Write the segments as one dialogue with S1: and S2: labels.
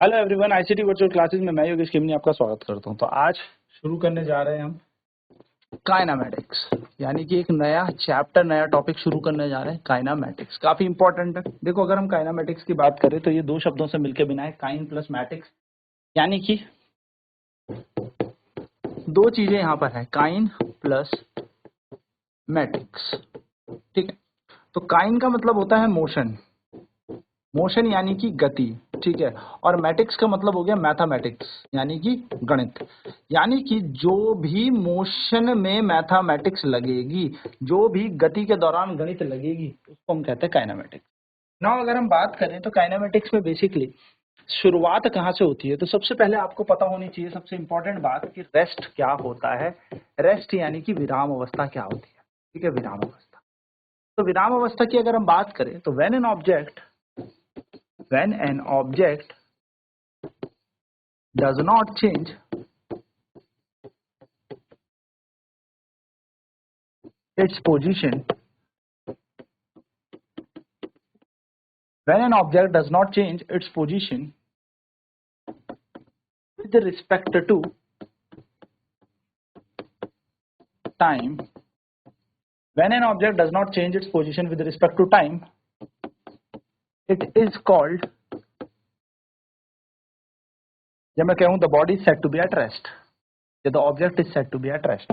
S1: Hello everyone, ICT virtual classes में मैं योगेश किमनी आपका स्वागत करता हूं। तो आज शुरू करने जा रहे हैं हम काइनामेटिक्स, यानी कि एक नया चैप्टर, नया टॉपिक शुरू करने जा रहे हैं। काइनामेटिक्स काफी इंपॉर्टेंट है। देखो, अगर हम काइनामेटिक्स की बात करें तो ये दो शब्दों से मिलकर बना है, काइन प्लस मैटिक्स, यानी कि दो चीजें यहाँ पर है, काइन प्लस मैटिक्स। ठीक है, तो काइन का मतलब होता है मोशन, मोशन यानी कि गति, ठीक है। और मैटिक्स का मतलब हो गया मैथमेटिक्स, यानी कि गणित। यानी कि जो भी मोशन में मैथमेटिक्स लगेगी, जो भी गति के दौरान गणित लगेगी, उसको हम कहते हैं काइनेमेटिक्स। नाउ अगर हम बात करें तो काइनेमेटिक्स में बेसिकली शुरुआत कहाँ से होती है, तो सबसे पहले आपको पता होनी चाहिए सबसे इंपॉर्टेंट बात कि रेस्ट क्या होता है। रेस्ट यानी कि विराम अवस्था क्या होती है, ठीक है, विराम अवस्था। तो विराम अवस्था की अगर हम बात करें तो when an object does not change its position, when an object does not change its position with respect to time, when an object does not change its position with respect to time, it is called, जब मैं कहूं the body is said to be at rest, या the object is said to be at rest,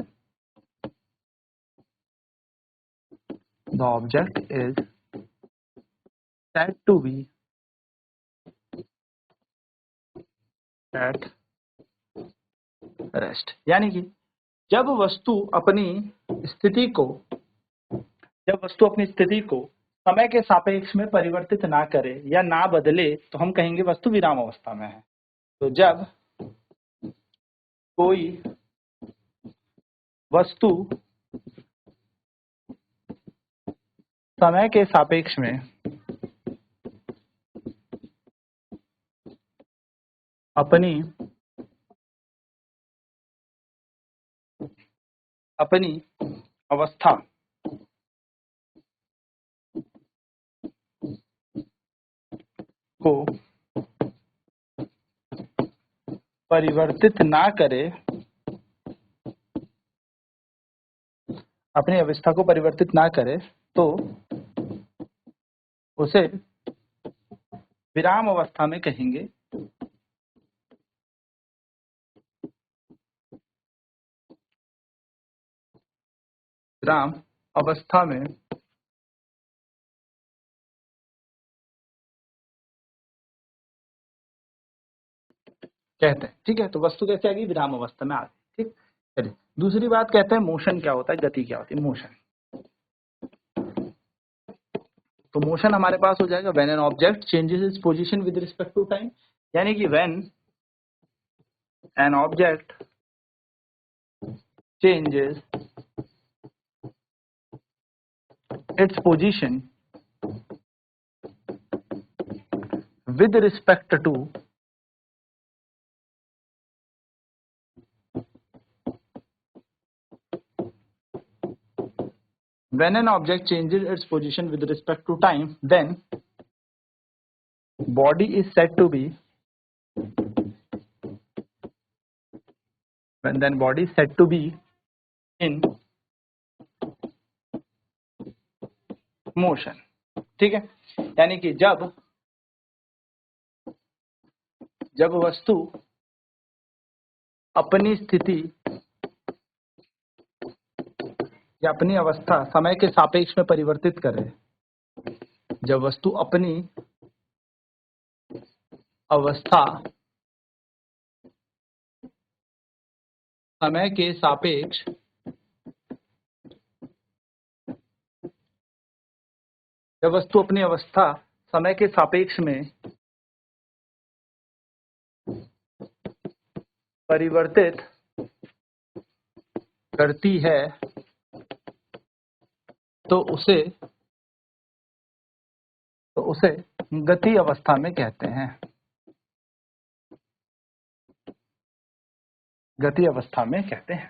S1: the object is said to be at rest। यानी कि जब वस्तु अपनी स्थिति को जब वस्तु अपनी स्थिति को समय के सापेक्ष में परिवर्तित ना करे या ना बदले तो हम कहेंगे वस्तु विराम अवस्था में है। तो जब कोई वस्तु समय के सापेक्ष में अपनी अवस्था को परिवर्तित ना करे, अपनी अवस्था को परिवर्तित ना करे तो उसे विराम अवस्था में कहेंगे। विराम अवस्था में कहते हैं, ठीक है। तो वस्तु कैसे आ गई, विराम अवस्था में आ गई, ठीक। चलिए दूसरी बात कहते हैं मोशन क्या होता है, गति क्या होती है, मोशन। तो मोशन हमारे पास हो जाएगा when an object changes its position with respect to time, यानी कि when an object changes its position with respect to when an object changes its position with respect to time, then body is said to be in motion, ठीक है। यानी कि जब वस्तु अपनी स्थिति या अपनी अवस्था समय के सापेक्ष में परिवर्तित करे, जब वस्तु अपनी अवस्था समय के सापेक्ष जब वस्तु अपनी अवस्था समय के सापेक्ष में परिवर्तित करती है तो उसे गति अवस्था में कहते हैं, गति अवस्था में कहते हैं।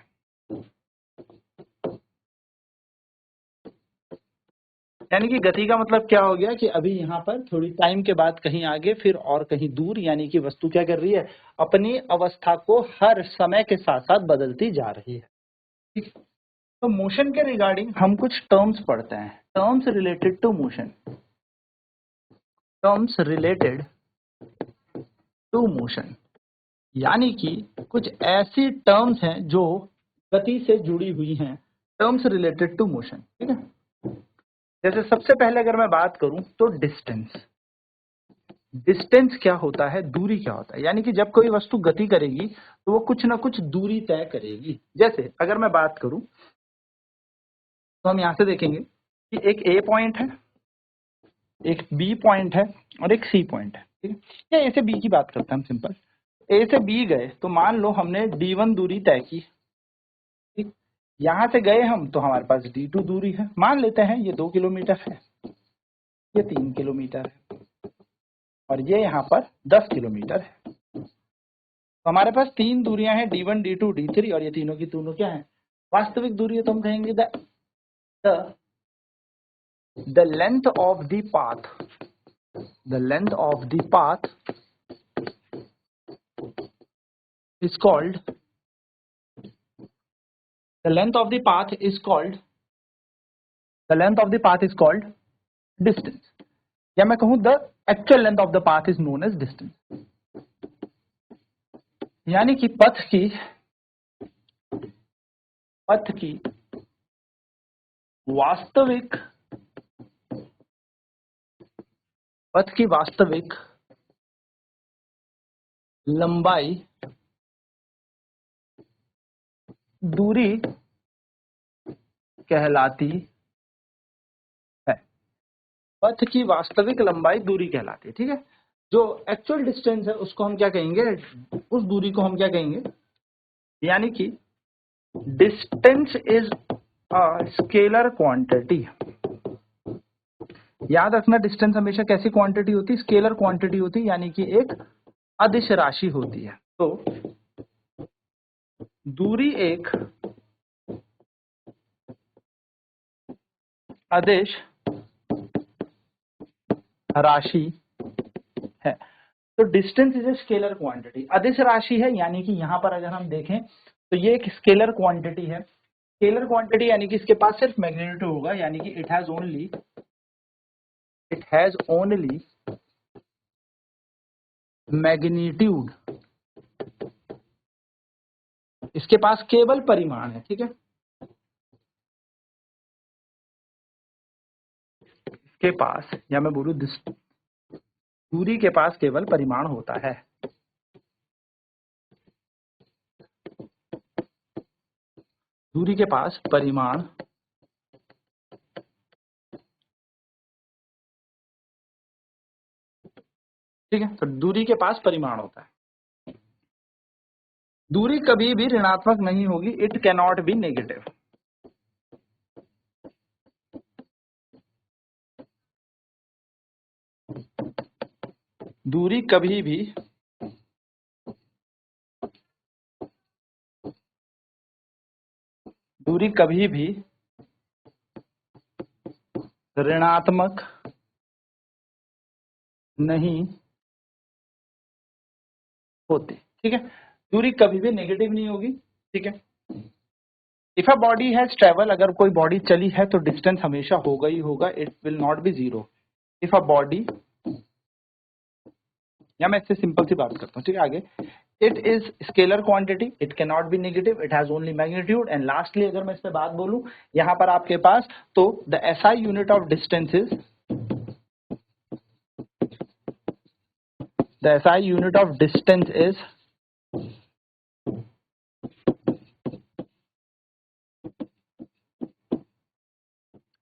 S1: यानी कि गति का मतलब क्या हो गया कि अभी यहाँ पर थोड़ी टाइम के बाद कहीं आगे फिर और कहीं दूर, यानी कि वस्तु क्या कर रही है, अपनी अवस्था को हर समय के साथ साथ बदलती जा रही है। ठीक है, तो मोशन के रिगार्डिंग हम कुछ टर्म्स पढ़ते हैं, terms related to motion, terms related to motion, यानी कि कुछ ऐसी टर्म्स हैं जो गति से जुड़ी हुई हैं, टर्म्स रिलेटेड टू मोशन। ठीक है, जैसे सबसे पहले अगर मैं बात करूं तो डिस्टेंस, डिस्टेंस क्या होता है, दूरी क्या होता है, यानी कि जब कोई वस्तु गति करेगी तो वो कुछ ना कुछ दूरी तय करेगी। जैसे अगर मैं बात करूं तो हम यहां से देखेंगे कि एक ए पॉइंट है, एक बी पॉइंट है और एक सी पॉइंट है। ठीक है, या ए से बी की बात करते हैं हम सिंपल, ए से बी गए तो मान लो हमने D1 दूरी तय की, ठीक, यहां से गए हम तो हमारे पास D2 दूरी है, मान लेते हैं ये 2 किलोमीटर है, ये 3 किलोमीटर है और ये यहाँ पर 10 किलोमीटर है। तो हमारे पास 3 दूरियां हैं, D1 D2 D3, और ये तीनों की तीनों क्या है, वास्तविक दूरी है। तो हम कहेंगे the length of the path, the length of the path is called, the length of the path is called, the length of the path is called distance, या मैं कहूं the actual length of the path is known as distance, यानी कि पथ की वास्तविक, पथ की वास्तविक लंबाई दूरी कहलाती है, पथ की वास्तविक लंबाई दूरी कहलाती है। ठीक है, जो एक्चुअल डिस्टेंस है उसको हम क्या कहेंगे, उस दूरी को हम क्या कहेंगे, यानी कि distance is a scalar quantity. याद रखना, डिस्टेंस हमेशा कैसी क्वांटिटी होती है, स्केलर क्वांटिटी होती है, यानी कि एक अदिश राशि होती है। तो दूरी एक अदिश राशि है। तो distance is a scalar quantity, अदिश राशि है, यानी कि यहां पर अगर हम देखें तो ये एक स्केलर क्वांटिटी है। स्केलर क्वांटिटी यानी कि इसके पास सिर्फ मैग्नीट्यूड होगा, यानी कि इट हैज ओनली मैग्नीट्यूड, इसके पास केवल परिमाण है। ठीक है, इसके पास, या मैं बोलूं दूरी के पास केवल परिमाण होता है। दूरी के पास परिमाण, ठीक है, तो दूरी के पास परिमाण होता है। दूरी कभी भी ऋणात्मक नहीं होगी, इट कैनॉट बी नेगेटिव। दूरी कभी भी ऋणात्मक नहीं होती। ठीक है, दूरी कभी भी नेगेटिव नहीं होगी। ठीक है, if a body has travel, अगर कोई बॉडी चली है तो डिस्टेंस हमेशा होगा ही होगा, it will not be zero. If a body, या मैं इससे सिंपल सी बात करता हूँ, ठीक है, आगे, it is scalar quantity, it can not be negative, it has only magnitude. And lastly अगर मैं इस पे बात बोलूं यहां पर आपके पास, तो the SI unit of distance is, the SI unit of distance is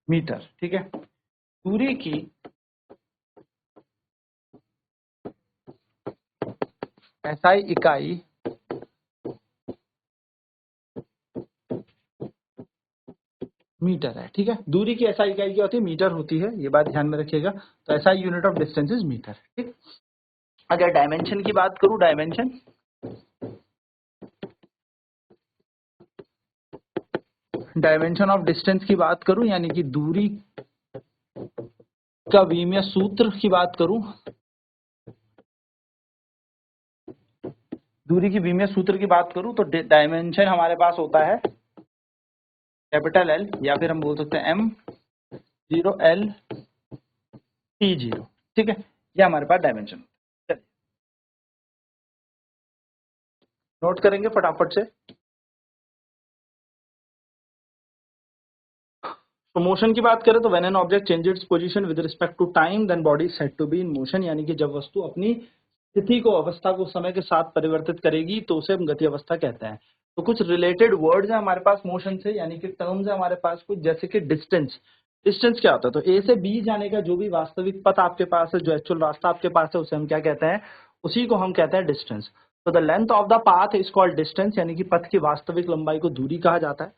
S1: metre. ठीक है, दूरी की SI इकाई मीटर है। ठीक है, दूरी की SI इकाई क्या होती है, मीटर होती है, ये बात ध्यान में रखिएगा। तो SI unit of distance is metre. ठीक, अगर डायमेंशन की बात करूं, डायमेंशन ऑफ डिस्टेंस की बात करूं, यानी कि दूरी का विमीय सूत्र की बात करूं, दूरी की विमीय सूत्र की बात करूं तो डायमेंशन हमारे पास होता है कैपिटल एल, या फिर हम बोल सकते हैं M0 L T0। ठीक है, ये हमारे पास डायमेंशन। नोट करेंगे फटाफट से। तो मोशन की बात करें तो when an object change its position with respect to time then body is said to be in motion, यानी कि जब वस्तु अपनी स्थिति को, अवस्था को समय के साथ परिवर्तित करेगी तो उसे हम गति अवस्था कहते हैं। तो कुछ रिलेटेड वर्ड्स हैं हमारे पास मोशन से, यानी कि टर्म्स है हमारे पास कुछ, जैसे कि डिस्टेंस। डिस्टेंस क्या होता है? तो ए से बी जाने का जो भी वास्तविक पथ आपके पास है, जो एक्चुअल रास्ता आपके पास है, उसे हम क्या कहते हैं? उसी को हम कहते हैं डिस्टेंस। तो the length of the path is called distance, यानी कि पथ की वास्तविक लंबाई को दूरी कहा जाता है।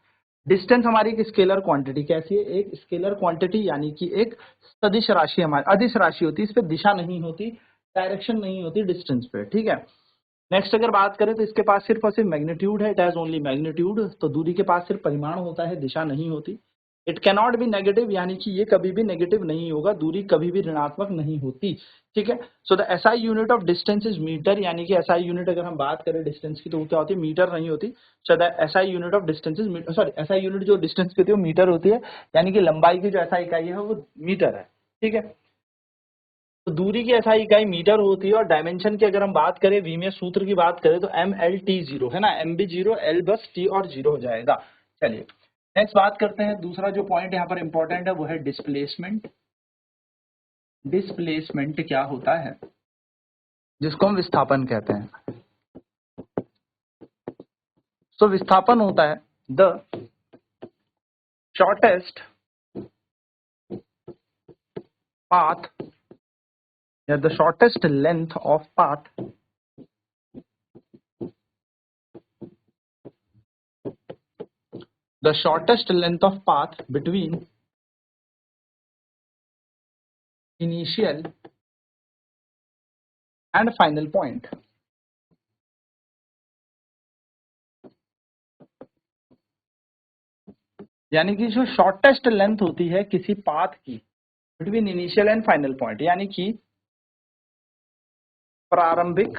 S1: डिस्टेंस हमारी एक स्केलर क्वांटिटी, कैसी है? एक स्केलर क्वांटिटी, यानी कि एक सदिश राशि, हमारी अदिश राशि होती है, इस पे दिशा नहीं होती, डायरेक्शन नहीं होती डिस्टेंस पे। ठीक है, नेक्स्ट अगर बात करें तो इसके पास सिर्फ और सिर्फ मैग्नीट्यूड है, इट हैज ओनली मैग्नीट्यूड। तो दूरी के पास सिर्फ परिमाण होता है, दिशा नहीं होती। It can not be negative, यानी कि ये कभी भी नेगेटिव नहीं होगा, दूरी कभी भी ऋणात्मक नहीं होती। ठीक है, so the SI unit of distance is metre, यानी कि एसआई यूनिट अगर हम बात करें डिस्टेंस की तो वो क्या होती है? मीटर नहीं होती। So the SI unit of distance is metre, sorry SI unit जो डिस्टेंस की होती है वो मीटर होती है, यानी कि लंबाई की जो एसआई इकाई है वो मीटर है। ठीक है, तो दूरी की एसआई इकाई मीटर होती है। और डायमेंशन की अगर हम बात करें, विमीय सूत्र की बात करें तो ML T0 है ना, M भी 0, L बस T और 0 हो जाएगा। चलिए नेक्स्ट बात करते हैं। दूसरा जो पॉइंट यहाँ पर इंपॉर्टेंट है वो है डिस्प्लेसमेंट। डिस्प्लेसमेंट क्या होता है? जिसको हम विस्थापन कहते हैं। सो विस्थापन होता है द शॉर्टेस्ट पाथ या the shortest length of path the shortest length of path between initial and final point। यानी कि जो शॉर्टेस्ट लेंथ होती है किसी पाथ की between initial and final point, यानी कि प्रारंभिक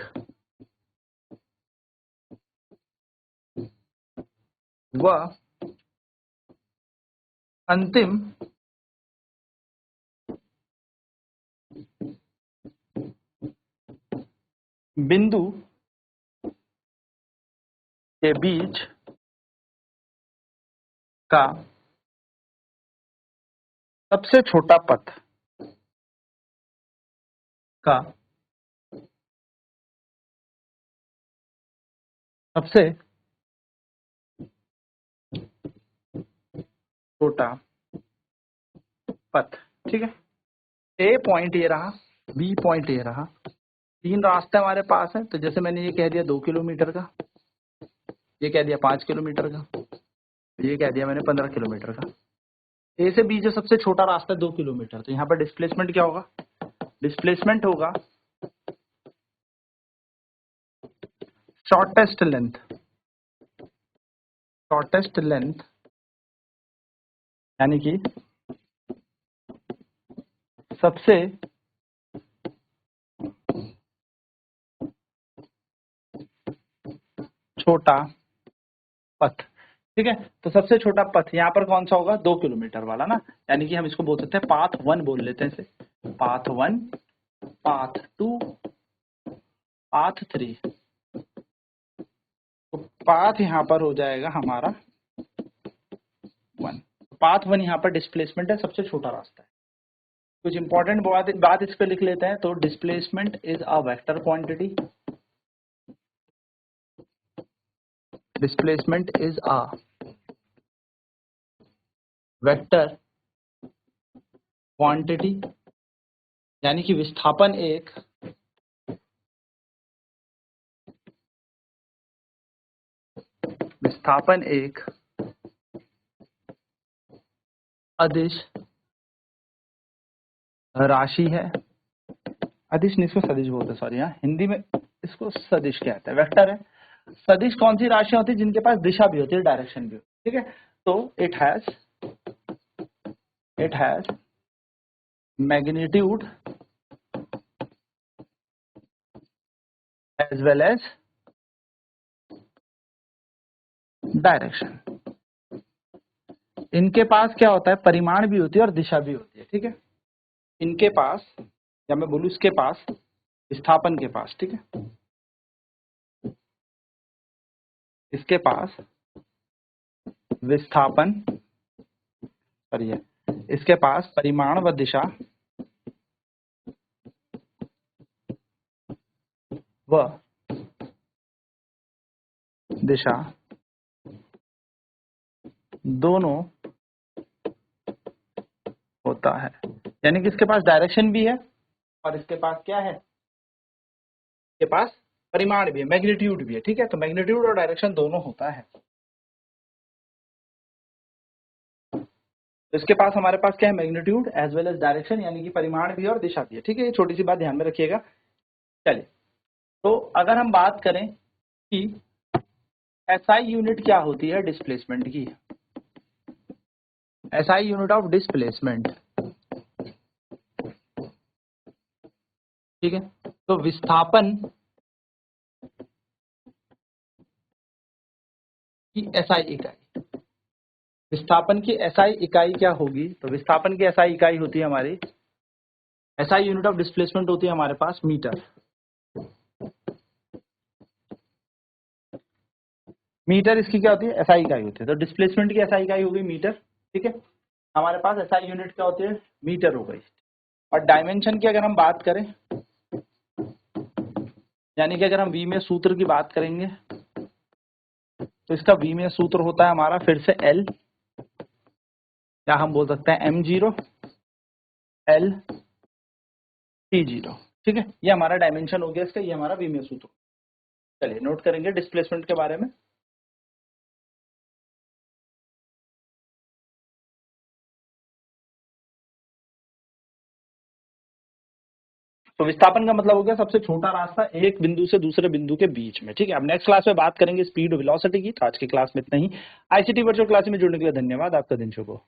S1: व अंतिम बिंदु के बीच का सबसे छोटा पथ का सबसे छोटा पथ। ठीक है, ए पॉइंट ये रहा, बी पॉइंट ये रहा, तीन रास्ते हमारे पास हैं। तो जैसे मैंने ये कह दिया 2 किलोमीटर का, ये कह दिया 5 किलोमीटर का, ये कह दिया मैंने 15 किलोमीटर का। ए से बी जो सबसे छोटा रास्ता है 2 किलोमीटर, तो यहाँ पर डिस्प्लेसमेंट क्या होगा? डिस्प्लेसमेंट होगा शॉर्टेस्ट लेंथ, शॉर्टेस्ट लेंथ यानी कि सबसे छोटा पथ। ठीक है, तो सबसे छोटा पथ यहाँ पर कौन सा होगा? 2 किलोमीटर वाला ना, यानी कि हम इसको बोल सकते हैं पाथ 1 बोल लेते हैं इसे। Path 1, path 2, path 3। तो पाथ यहाँ पर हो जाएगा हमारा 1। पाथ 1 यहाँ पर डिस्प्लेसमेंट है, सबसे छोटा रास्ता है। कुछ इंपॉर्टेंट बात इस पे लिख लेते हैं। तो displacement is a vector quantity, displacement is a vector quantity, यानी कि विस्थापन एक अदिश राशि है। अदिश नहीं, इसको सदिश बोलते हैं, सॉरी, यहाँ हिंदी में इसको सदिश कहते हैं। वेक्टर है, सदिश कौन सी राशियां होती है? जिनके पास दिशा भी होती है, डायरेक्शन भी होती है। ठीक है, तो it has magnitude as well as direction. इनके पास क्या होता है, परिमाण भी होती है और दिशा भी होती है, ठीक है। इनके पास, या मैं बोलूं इसके पास, विस्थापन के पास, ठीक है, इसके पास विस्थापन, सॉरी, इसके पास परिमाण व दिशा व दिशा दोनों होता है। यानी कि इसके पास डायरेक्शन भी है और इसके पास क्या है, इसके पास परिमाण भी है, मैग्नीट्यूड भी है, ठीक है। तो मैग्नीट्यूड और डायरेक्शन दोनों होता है। तो इसके पास, हमारे पास क्या है, magnitude as well as direction, यानी कि परिमाण भी और दिशा भी है, ठीक है। ये छोटी सी बात ध्यान में रखिएगा। चलिए, तो अगर हम बात करें कि एसआई यूनिट क्या होती है डिस्प्लेसमेंट की, एसआई यूनिट ऑफ डिस्प्लेसमेंट, ठीक है। तो विस्थापन की एसआई इकाई, विस्थापन की एसआई इकाई क्या होगी, तो विस्थापन की एसआई इकाई होती है हमारी, एसआई यूनिट ऑफ डिस्प्लेसमेंट होती है हमारे पास मीटर। मीटर इसकी क्या होती है, एसआई इकाई होती है। तो डिस्प्लेसमेंट की एसआई इकाई हो गई मीटर, ठीक है। हमारे पास एसआई यूनिट क्या होती है, मीटर हो गई। और डायमेंशन की अगर हम बात करें, यानी कि अगर हम वी में सूत्र की बात करेंगे, तो इसका वी में सूत्र होता है हमारा फिर से एल, या हम बोल सकते हैं m0 L T0, ठीक है। ये हमारा डायमेंशन हो गया इसका, ये हमारा वी में सूत्र। चलिए नोट करेंगे डिस्प्लेसमेंट के बारे में। तो विस्थापन का मतलब हो गया सबसे छोटा रास्ता एक बिंदु से दूसरे बिंदु के बीच में, ठीक है। अब नेक्स्ट क्लास में बात करेंगे स्पीड और वेलोसिटी की। तो आज की क्लास में इतना ही। आईसीटी वर्चुअल क्लास में जुड़ने के लिए धन्यवाद। आपका दिन शुभ हो।